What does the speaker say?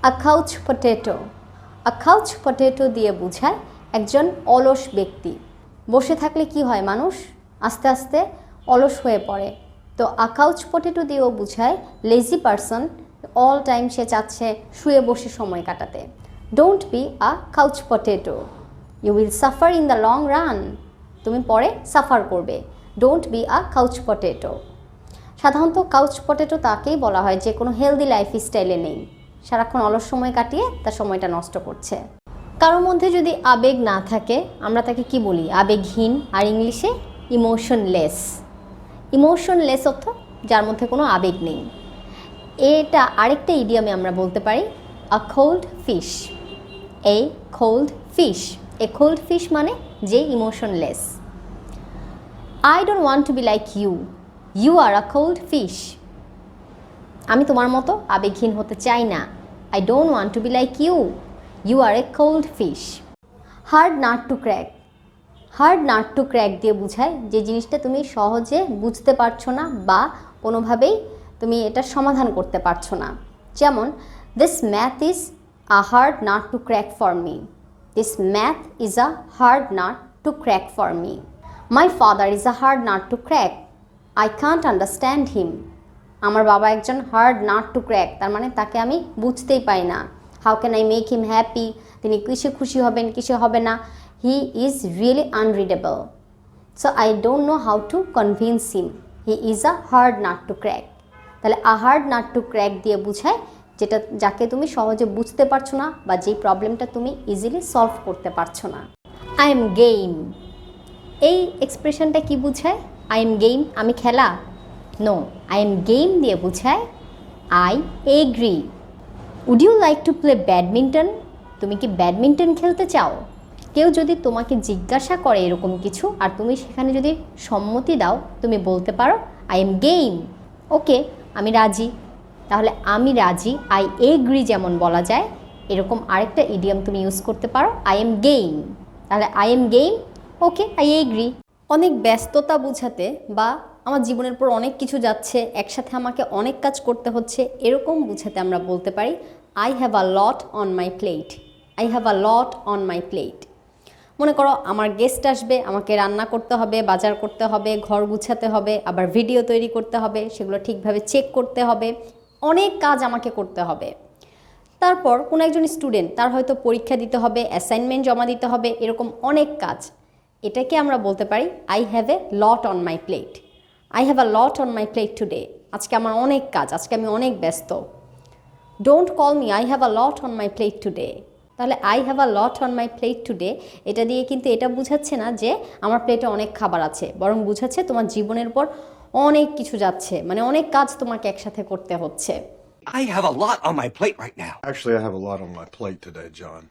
আ couch potato. আ couch potato দিয়ে বোঝায় একজন অলস ব্যক্তি। বসে থাকলে কি হয়, মানুষ আস্তে আস্তে অলস হয়ে পড়ে। তো আ কাউচ পটেটো দিয়েও বোঝায় লেজি পারসন, অল টাইম সে চাচ্ছে শুয়ে বসে সময় কাটাতে। Don't be a couch potato, you will suffer in the long run. তুমি পরে সাফার করবে। Don't be a couch potato. সাধারণত কাউচ পটেটো তাকেই বলা হয় যে কোনো হেলদি লাইফ স্টাইলে নেই, সারাক্ষণ অলস সময় কাটিয়ে তার সময়টা নষ্ট করছে। কারোর মধ্যে যদি আবেগ না থাকে আমরা তাকে কি বলি, আবেগহীন, আর ইংলিশে ইমোশনলেস। ইমোশনলেস অর্থ যার মধ্যে কোনো আবেগ নেই। এটা আরেকটা ইডিয়ামে আমরা বলতে পারি a cold fish. A cold fish, a cold fish মানে যে emotionless. I don't want to be like you, you are a cold fish. আমি তোমার মতো আবেগহীন হতে চাই না। I don't want to be like you, you are a cold fish. Hard nut to crack. Hard nut to crack দিয়ে বোঝায় যে জিনিসটা তুমি সহজে বুঝতে পারছো না বা কোনোভাবেই তুমি এটার সমাধান করতে পারছো না। যেমন this math is a hard nut to crack for me. This math is a hard nut to crack for me. My father is a hard nut to crack, I can't understand হিম। আমার বাবা একজন hard nut to crack, তার মানে তাকে আমি বুঝতেই পাই না। How can I make him happy, তিনি কিসে খুশি হবেন কিসে হবে না। He is really আনরিডেবল, so I don't know how to convince him. He is a hard nut to crack. তাহলে আ হার্ড নাট টু ক্র্যাক দিয়ে বোঝায় যেটা যাকে তুমি সহজে বুঝতে পারছো না বা যেই প্রবলেমটা তুমি ইজিলি সলভ করতে পারছো না। আই এম গেম, এই এক্সপ্রেশনটা কি বোঝায়? আই এম গেম, আমি খেলা? নো, আই এম গেম দিয়ে বোঝায় I agree. Would you like to play badminton, তুমি কি ব্যাডমিন্টন খেলতে চাও? কেউ যদি তোমাকে জিজ্ঞাসা করে এরকম কিছু আর তুমি সেখানে যদি সম্মতি দাও, তুমি বলতে পারো আই এম গেম, ওকে আমি রাজি। তাহলে আমি রাজি, আই এগ্রি যেমন বলা যায়, এরকম আরেকটা ইডিয়াম তুমি ইউজ করতে পারো আই এম গেম। তাহলে I am game, okay I agree. অনেক ব্যস্ততা বোঝাতে বা আমার জীবনের পর অনেক কিছু যাচ্ছে, একসাথে আমাকে অনেক কাজ করতে হচ্ছে, এরকম বোঝাতে আমরা বলতে পারি I have a lot on my plate. I have a lot on my plate. মনে করো আমার গেস্ট আসবে, আমাকে রান্না করতে হবে, বাজার করতে হবে, ঘর গুছাতে হবে, আবার ভিডিও তৈরি করতে হবে, সেগুলো ঠিকভাবে চেক করতে হবে, অনেক কাজ আমাকে করতে হবে। তারপর কোনো একজন স্টুডেন্ট, তার হয়তো পরীক্ষা দিতে হবে, অ্যাসাইনমেন্ট জমা দিতে হবে, এরকম অনেক কাজ। এটাকে আমরা বলতে পারি I have a lot on my plate. I have a lot on my plate today, আজকে আমার অনেক কাজ, আজকে আমি অনেক ব্যস্ত। Don't call me, I have a lot on my plate today. তাহলে I have a lot on my plate today, এটা দিয়ে কিন্তু এটা বুঝাচ্ছে না যে আমার প্লেটে অনেক খাবার আছে, বরং বুঝাচ্ছে তোমার জীবনের পর অনেক কিছু যাচ্ছে, মানে অনেক কাজ তোমাকে একসাথে করতে হচ্ছে। I have a lot on my plate right now. Actually, I have a lot on my plate today, John.